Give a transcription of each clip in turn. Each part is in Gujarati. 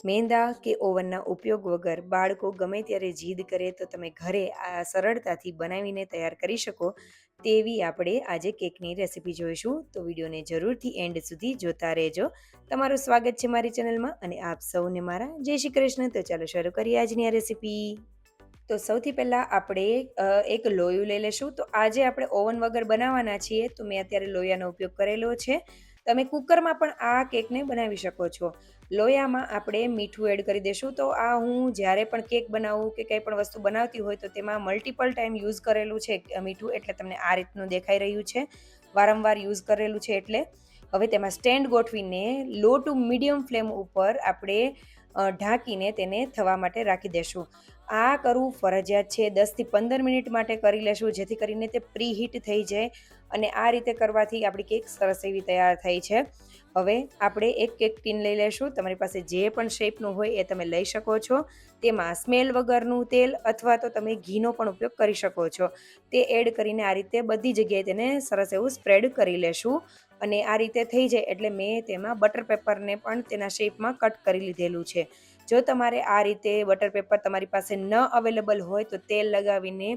મેંદા કે ઓવનના ઉપયોગ વગર બાળકો ગમે ત્યારે જીદ કરે તો તમે ઘરે આ સરળતાથી બનાવીને તૈયાર કરી શકો તેવી આપણે આજે કેકની રેસીપી જોઈશું. તો વિડીયોને જરૂરથી એન્ડ સુધી જોતા રહેજો. તમારું સ્વાગત છે મારી ચેનલમાં અને આપ સૌને મારા જય શ્રી કૃષ્ણ. તો ચાલો શરૂ કરીએ આજની આ રેસીપી. તો સૌથી પહેલાં આપણે એક લોયું લઈ લેશું. તો આજે આપણે ઓવન વગર બનાવવાના છીએ, તો મેં અત્યારે લોયાનો ઉપયોગ કરેલો છે. તમે કુકરમાં પણ આ કેકને બનાવી શકો છો. લોયામાં આપણે મીઠું એડ કરી દઈશું. તો આ હું જ્યારે પણ કેક બનાવું કે કંઈ પણ વસ્તુ બનાવતી હોય તો તેમાં મલ્ટિપલ ટાઈમ યુઝ કરેલું છે મીઠું, એટલે તમને આ રીતનું દેખાઈ રહ્યું છે. વારંવાર યુઝ કરેલું છે. એટલે હવે તેમાં સ્ટેન્ડ ગોઠવીને લો ટુ મીડિયમ ફ્લેમ ઉપર આપણે ઢાંકીને તેને થવા માટે રાખી દેશું. આ કરવું ફરજિયાત છે. 10થી 15 મિનિટ માટે કરી લેશું, જેથી કરીને તે પ્રી હીટ થઈ જાય અને આ રીતે કરવાથી આપણી કેક સરસ એવી તૈયાર થઈ છે. હવે આપણે એક કેક ટીન લઈ લઈશું. તમારી પાસે જે પણ શેપનું હોય એ તમે લઈ શકો છો. તેમાં સ્મેલ વગરનું તેલ અથવા તો તમે ઘીનો પણ ઉપયોગ કરી શકો છો. તે એડ કરીને આ રીતે બધી જગ્યાએ તેને સરસ એવું સ્પ્રેડ કરી લેશું. અને આ રીતે થઈ જાય એટલે મેં તેમાં બટર પેપરને પણ તેના શેપમાં કટ કરી લીધેલું છે. જો તમારે આ રીતે બટર પેપર તમારી પાસે ન અવેલેબલ હોય તો તેલ લગાવીને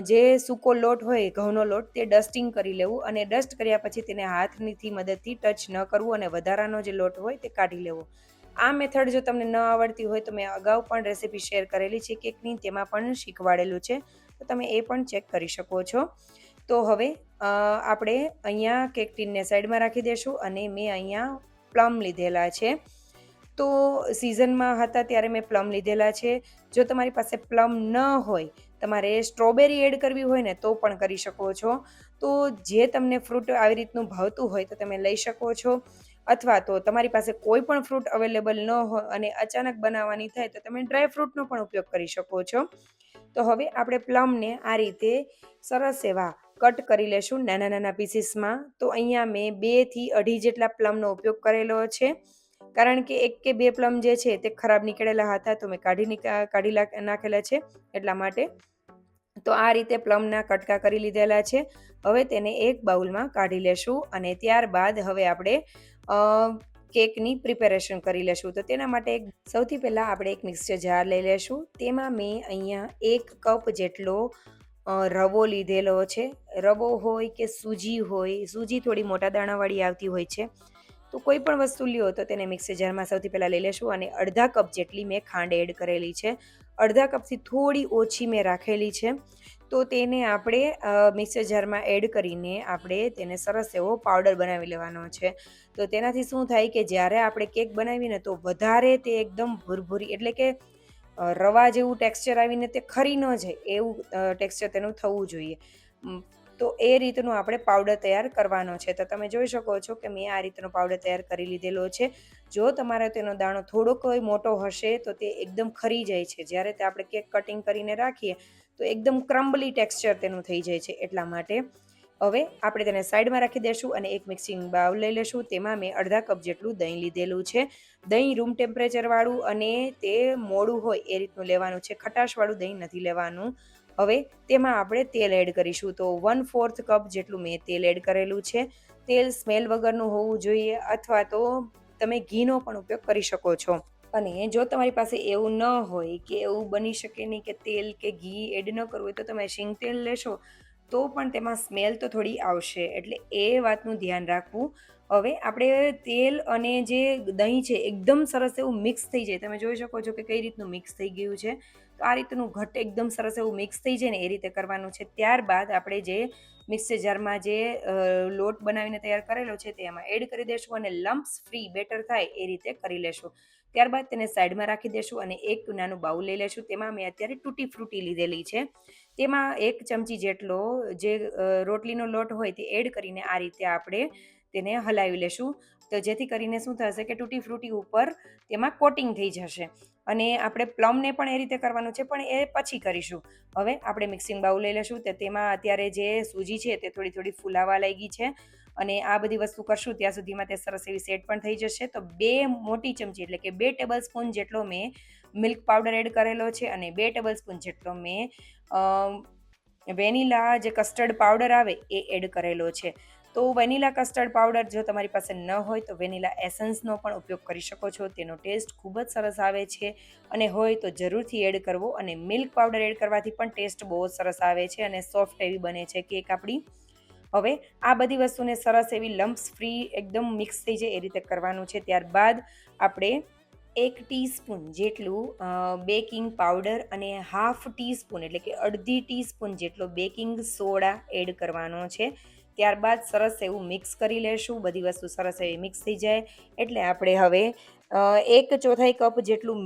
જે સૂકો લોટ હોય ઘઉંનો લોટ તે ડસ્ટિંગ કરી લેવું અને ડસ્ટ કર્યા પછી તેને હાથની મદદથી ટચ ન કરવું અને વધારાનો જે લોટ હોય તે કાઢી લેવો. આ મેથડ જો તમને ન આવડતી હોય તો મેં અગાઉ પણ રેસીપી શેર કરેલી છે કેકની, તેમાં પણ શીખવાડેલું છે, તો તમે એ પણ ચેક કરી શકો છો. તો હવે આપણે અહીંયા કેક ટીનને સાઈડમાં રાખી દઈશું અને મેં અહીંયા પ્લમ લીધેલા છે. તો સિઝનમાં હતા ત્યારે મેં પ્લમ લીધેલા છે. જો તમારી પાસે પ્લમ ન હોય, તમારે સ્ટ્રોબેરી એડ કરવી હોય ને તો પણ કરી શકો છો. તો જે તમને ફ્રૂટ આવી રીતનું ભાવતું હોય તો તમે લઈ શકો છો. અથવા તો તમારી પાસે કોઈ પણ ફ્રૂટ અવેલેબલ ન હોય અને અચાનક બનાવવાની થાય તો તમે ડ્રાય ફ્રૂટનો પણ ઉપયોગ કરી શકો છો. તો હવે આપણે પ્લમને આ રીતે સરસ એવા કટ કરી લેશું નાના નાના પીસીસમાં. તો અહીંયા મેં 2 થી 2.5 જેટલા પ્લમનો ઉપયોગ કરેલો છે. કારણ કે 1 કે 2 પ્લમ જે છે તે ખરાબ નીકળેલા હતા, તો મેં કાઢી નાખેલા છે એટલા માટે. તો આ રીતે પ્લમના કટકા કરી લીધેલા છે. હવે તેને એક બાઉલમાં કાઢી લેશું અને ત્યારબાદ હવે આપણે કેકની પ્રિપેરેશન કરી લેશું. તો તેના માટે સૌથી પહેલાં આપણે એક મિક્સર જાર લઈ લેશું. તેમાં મેં અહીંયા 1 કપ જેટલો રવો લીધેલો છે. રવો હોય કે સૂજી હોય, સૂજી થોડી મોટા દાણાવાળી આવતી હોય છે. તો કોઈ પણ વસ્તુ લ્યો તો તેને મિક્સર જારમાં સૌથી પહેલાં લઈ લેશું અને અડધા કપ જેટલી મેં ખાંડ એડ કરેલી છે. અડધા કપથી થોડી ઓછી મેં રાખેલી છે. તો તેને આપણે મિક્સર જારમાં એડ કરીને આપણે તેને સરસ એવો પાવડર બનાવી લેવાનો છે. તો તેનાથી શું થાય કે જ્યારે આપણે કેક બનાવીને તો વધારે તે એકદમ ભૂરભૂરી, એટલે કે રવા જેવું ટેક્સચર આવીને તે ખરી ન જાય એવું ટેક્સચર તેનું થવું જોઈએ. તો એ રીતનું આપણે પાવડર તૈયાર કરવાનો છે. તો તમે જોઈ શકો છો કે મેં આ રીતનો પાવડર તૈયાર કરી લીધેલો છે. જો તમારે તેનો દાણો થોડોક મોટો હશે તો તે એકદમ ખરી જાય છે. જ્યારે તે આપણે કેક કટિંગ કરીને રાખીએ તો એકદમ ક્રમ્બલી ટેક્સચર તેનું થઈ જાય છે. એટલા માટે હવે આપણે તેને સાઈડમાં રાખી દઈશું અને એક મિક્સિંગ બાઉલ લઈ લઈશું. તેમાં મેં અડધા કપ જેટલું દહીં લીધેલું છે. દહીં રૂમ ટેમ્પરેચરવાળું અને તે મોડું હોય એ રીતનું લેવાનું છે. ખટાશવાળું દહીં નથી લેવાનું. હવે તેમાં આપણે તેલ એડ કરીશું. તો 1/4 કપ જેટલું મેં તેલ એડ કરેલું છે. તેલ સ્મેલ વગરનું હોવું જોઈએ અથવા તો તમે ઘીનો પણ ઉપયોગ કરી શકો છો. અને જો તમારી પાસે એવું ન હોય કે એવું બની શકે નહીં કે તેલ કે ઘી એડ ન કરવું હોય તો તમે શીંગ તેલ લેશો તો પણ તેમાં સ્મેલ તો થોડી આવશે, એટલે એ વાતનું ધ્યાન રાખવું. હવે આપણે તેલ અને જે દહીં છે એકદમ સરસ એવું મિક્સ થઈ જાય. તમે જોઈ શકો છો કે કઈ રીતનું મિક્સ થઈ ગયું છે. તો આ રીતનું ઘટ એકદમ સરસ એવું મિક્સ થઈ જાય ને એ રીતે કરવાનું છે. ત્યારબાદ આપણે જે મિક્સર જારમાં જે લોટ બનાવીને તૈયાર કરેલો છે તે એમાં એડ કરી દઈશું અને લમ્પ્સ ફ્રી બેટર થાય એ રીતે કરી લેશું. ત્યારબાદ તેને સાઈડમાં રાખી દઈશું અને એક નાનું બાઉલ લઈ લઈશું. તેમાં મેં અત્યારે તૂટી ફ્રૂટી લીધેલી છે. તેમાં 1 ચમચી જેટલો જે રોટલીનો લોટ હોય તે એડ કરીને આ રીતે આપણે તેને હલાવી લેશું. તો જેથી કરીને શું થશે કે તૂટી ફ્રૂટી ઉપર તેમાં કોટિંગ થઈ જશે. અને આપણે પ્લમને પણ એ રીતે કરવાનું છે, પણ એ પછી કરીશું. હવે આપણે મિક્સિંગ બાઉલ લઈ લઈશું. તો તેમાં અત્યારે જે સૂજી છે તે થોડી થોડી ફૂલાવા લાગી છે અને આ બધી વસ્તુ કરશું ત્યાં સુધીમાં તે સરસ એવી સેટ પણ થઈ જશે. તો 2 મોટી ચમચી એટલે કે 2 ટેબલ સ્પૂન જેટલો મેં મિલ્ક પાવડર એડ કરેલો છે અને 2 ટેબલ સ્પૂન જેટલો મેં વેનીલા જે કસ્ટર્ડ પાવડર આવે એ એડ કરેલો છે. તો વેનીલા કસ્ટર્ડ પાવડર જો તમારી પાસે ન હોય તો વેનીલા એસન્સનો પણ ઉપયોગ કરી શકો છો. તેનો ટેસ્ટ ખૂબ જ સરસ આવે છે, અને હોય તો જરૂરથી એડ કરવો. અને મિલ્ક પાવડર એડ કરવાથી પણ ટેસ્ટ બહુ જ સરસ આવે છે અને સોફ્ટ એવી બને છે કેક આપણી. હવે આ બધી વસ્તુને સરસ એવી લમ્પ્સ ફ્રી એકદમ મિક્સ થઈ જાય એ રીતે કરવાનું છે. ત્યારબાદ આપણે 1 ટીસ્પૂન જેટલું બેકિંગ પાવડર અને હાફ ટીસ્પૂન એટલે કે અડધી ટીસ્પૂન જેટલો બેકિંગ સોડા એડ કરવાનો છે. ત્યારબાદ સરસ એવું મિક્સ કરી લેશું. બધી વસ્તુ સરસ એવી મિક્સ થઈ જાય એટલે આપણે હવે 1/4 કપ જેટલું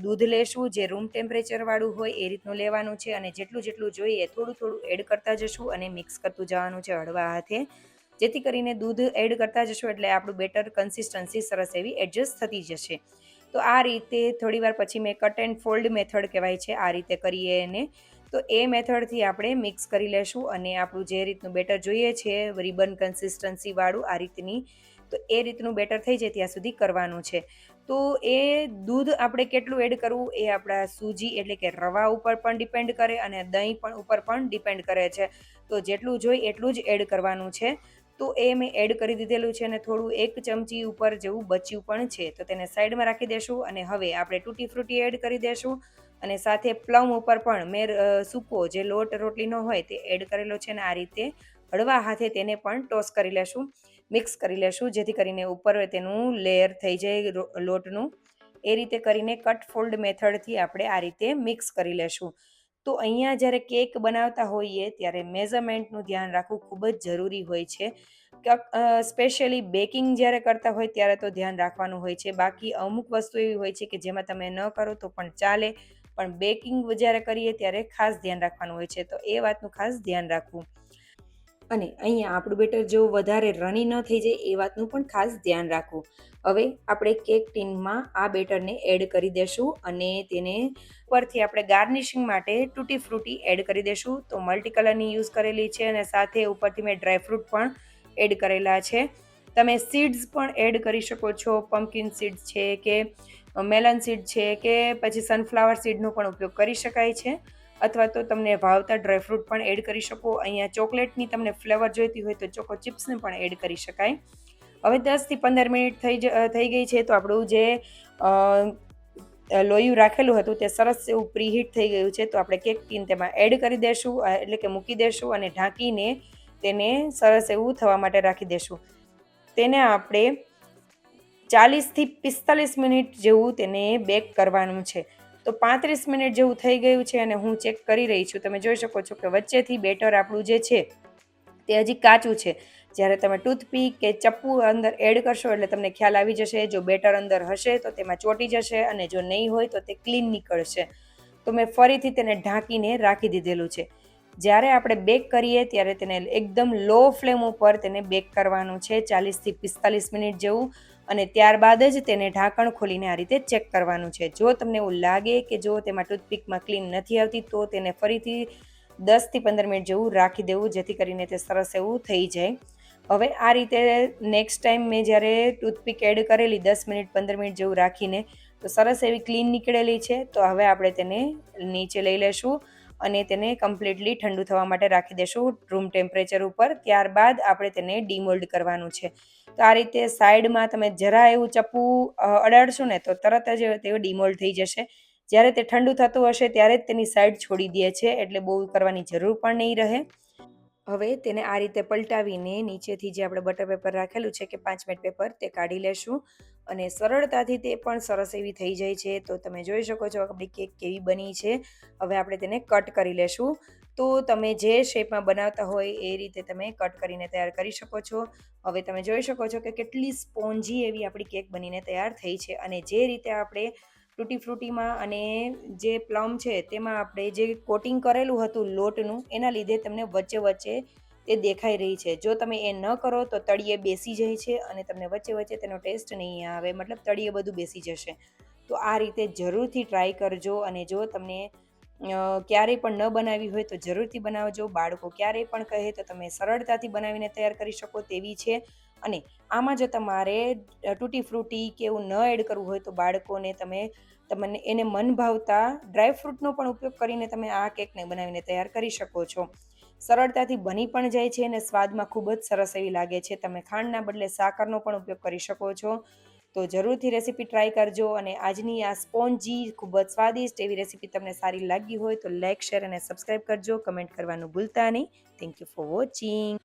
દૂધ લેશું, જે રૂમ ટેમ્પરેચરવાળું હોય એ રીતનું લેવાનું છે. અને જેટલું જોઈએ થોડું થોડું એડ કરતા જશું અને મિક્સ કરતું જવાનું છે હળવા હાથે, જેથી કરીને દૂધ એડ કરતા જશું એટલે આપણું બેટર કન્સિસ્ટન્સી સરસ એવી એડજસ્ટ થતી જશે. તો આ રીતે થોડીવાર પછી મેં કટ એન્ડ ફોલ્ડ મેથડ કહેવાય છે, આ રીતે કરીએ એને. તો એ મેથડથી આપણે મિક્સ કરી લેશું અને આપણું જે રીતનું બેટર જોઈએ છે રિબન કન્સિસ્ટન્સીવાળું આ રીતની, તો એ રીતનું બેટર થઈ જાય ત્યાં સુધી કરવાનું છે. તો એ દૂધ આપણે કેટલું એડ કરવું એ આપણા સૂજી એટલે કે રવા ઉપર પણ ડિપેન્ડ કરે અને દહીં પણ ઉપર પણ ડિપેન્ડ કરે છે. તો જેટલું જોઈ એટલું જ એડ કરવાનું છે. તો એ મેં એડ કરી દીધેલું છે અને થોડું 1 ચમચી ઉપર જેવું બચ્યું પણ છે, તો તેને સાઈડમાં રાખી દેશું. અને હવે આપણે તૂટી ફ્રૂટી એડ કરી દેશું અને સાથે પ્લમ ઉપર પણ મેં સૂકો જે લોટ રોટલીનો હોય તે એડ કરેલો છે. અને આ રીતે હળવા હાથે તેને પણ ટોસ કરી લેશું, મિક્સ કરી લેશું, જેથી કરીને ઉપર તેનું લેયર થઈ જાય લોટનું. એ રીતે કરીને કટ ફોલ્ડ મેથડથી આપણે આ રીતે મિક્સ કરી લેશું. તો અહીંયા જ્યારે કેક બનાવતા હોઈએ ત્યારે મેઝરમેન્ટનું ધ્યાન રાખવું ખૂબ જ જરૂરી હોય છે. સ્પેશિયલી બેકિંગ જ્યારે કરતા હોય ત્યારે તો ધ્યાન રાખવાનું હોય છે. બાકી અમુક વસ્તુ એવી હોય છે કે જેમાં તમે ન કરો તો પણ ચાલે, પણ બેકિંગ જ્યારે કરીએ ત્યારે ખાસ ધ્યાન રાખવાનું હોય છે. તો એ વાતનું ખાસ ધ્યાન રાખવું. અને અહીંયા આપણું બેટર જો વધારે રની ન થઈ જાય એ વાતનું પણ ખાસ ધ્યાન રાખવું. હવે આપણે કેક ટીનમાં આ બેટરને એડ કરી દેશું અને તેને ઉપરથી આપણે ગાર્નિશિંગ માટે તૂટી ફ્રૂટી એડ કરી દેશું. તો મલ્ટી કલરની યુઝ કરેલી છે અને સાથે ઉપરથી મેં ડ્રાયફ્રૂટ પણ એડ કરેલા છે. તમે સીડ્સ પણ એડ કરી શકો છો. પમ્પકિન સીડ્સ છે કે મેલન સીડ છે કે પછી સનફ્લાવર સીડનો પણ ઉપયોગ કરી શકાય છે, અથવા તો તમને ભાવતા ડ્રાયફ્રૂટ પણ એડ કરી શકો. અહીંયા ચોકલેટની તમને ફ્લેવર જોઈતી હોય તો ચોકો ચિપ્સને પણ એડ કરી શકાય. હવે 10થી 15 મિનિટ થઈ ગઈ છે તો આપણું જે લોયું રાખેલું હતું તે સરસ એવું પ્રીહીટ થઈ ગયું છે. તો આપણે કેક ટીન તેમાં એડ કરી દેશું, એટલે કે મૂકી દેશું અને ઢાંકીને તેને સરસ એવું થવા માટે રાખી દેશું. તેને આપણે 40થી 45 મિનિટ જેવું તેને બેક કરવાનું છે. તો 35 મિનિટ જેવું થઈ ગયું છે અને હું ચેક કરી રહી છું. તમે જોઈ શકો છો કે વચ્ચેથી બેટર આપણું જે છે તે હજી કાચું છે. જ્યારે તમે ટૂથપીક કે ચપ્પુ અંદર એડ કરશો એટલે તમને ખ્યાલ આવી જશે. જો બેટર અંદર હશે તો તેમાં ચોંટી જશે અને જો નહીં હોય તો તે ક્લીન નીકળશે. તો મેં ફરીથી તેને ઢાંકીને રાખી દીધેલું છે. જ્યારે આપણે બેક કરીએ ત્યારે તેને એકદમ લો ફ્લેમ ઉપર તેને બેક કરવાનું છે 40થી 45 મિનિટ જેવું. અને ત્યારબાદ જ તેને ઢાંકણ ખોલીને આ રીતે ચેક કરવાનું છે. જો તમને એવું લાગે કે જો તેમાં ટૂથપીકમાં ક્લીન નથી આવતી તો તેને ફરીથી 10થી 15 મિનિટ જેવું રાખી દેવું, જેથી કરીને તે સરસ એવું થઈ જાય. હવે આ રીતે નેક્સ્ટ ટાઈમ મેં જ્યારે ટૂથપીક એડ કરેલી 10 મિનિટ 15 મિનિટ જેવું રાખીને તો સરસ એવી ક્લીન નીકળેલી છે. તો હવે આપણે તેને નીચે લઈ લેશું અને તેને કમ્પ્લીટલી ઠંડુ થવા માટે રાખી દેશું રૂમ ટેમ્પરેચર ઉપર. ત્યારબાદ આપણે તેને ડીમોલ્ડ કરવાનું છે. તો આ રીતે સાઈડમાં તમે જરા એવું ચપ્પુ અડાડશો ને તો તરત જ તે ડીમોલ્ડ થઈ જશે. જ્યારે તે ઠંડુ થતું હશે ત્યારે જ તેની સાઈડ છોડી દે છે, એટલે બહુ કરવાની જરૂર પણ નહીં રહે. હવે તેને આ રીતે પલટાવીને નીચેથી જે આપણે બટર પેપર રાખેલું છે કે 5 મિનિટ પેપર તે કાઢી લેશું અને સરળતાથી તે પણ સરસ એવી થઈ જાય છે. તો તમે જોઈ શકો છો આપણી કેક કેવી બની છે. હવે આપણે તેને કટ કરી લેશું. તો તમે જે શેપમાં બનાવતા હોય એ રીતે તમે કટ કરીને તૈયાર કરી શકો છો. હવે તમે જોઈ શકો છો કે કેટલી સ્પોન્જી એવી આપણી કેક બનીને તૈયાર થઈ છે. અને જે રીતે આપણે તૂટી ફ્રૂટીમાં અને જે પ્લમ છે તેમાં આપણે જે કોટિંગ કરેલું હતું લોટનું, એના લીધે તમને વચ્ચે વચ્ચે તે દેખાઈ રહી છે. જો તમે એ ન કરો તો તળિયે બેસી જાય છે અને તમને વચ્ચે વચ્ચે તેનો ટેસ્ટ નહીં આવે, મતલબ તળિયે બધું બેસી જશે. તો આ રીતે જરૂરથી ટ્રાય કરજો. અને જો તમને ક્યારેય પણ ન બનાવી હોય તો જરૂરથી બનાવજો. બાળકો ક્યારેય પણ કહે તો તમે સરળતાથી બનાવીને તૈયાર કરી શકો તેવી છે. અને આમાં જો તમારે તૂટી ફ્રૂટી કે એવું ન એડ કરવું હોય તો બાળકોને તમને એને મન ભાવતા ડ્રાયફ્રૂટનો પણ ઉપયોગ કરીને તમે આ કેકને બનાવીને તૈયાર કરી શકો છો. સરળતાથી બની પણ જાય છે અને સ્વાદમાં ખૂબ જ સરસ એવી લાગે છે. તમે ખાંડના બદલે સાકરનો પણ ઉપયોગ કરી શકો છો. તો જરૂરથી રેસીપી ટ્રાય કરજો અને આજની આ સ્પોન્જી ખૂબ જ સ્વાદિષ્ટ એવી રેસીપી તમને સારી લાગી હોય તો લાઇક, શેર અને સબસ્ક્રાઈબ કરજો. કમેન્ટ કરવાનું ભૂલતા નહીં. Thank you for watching.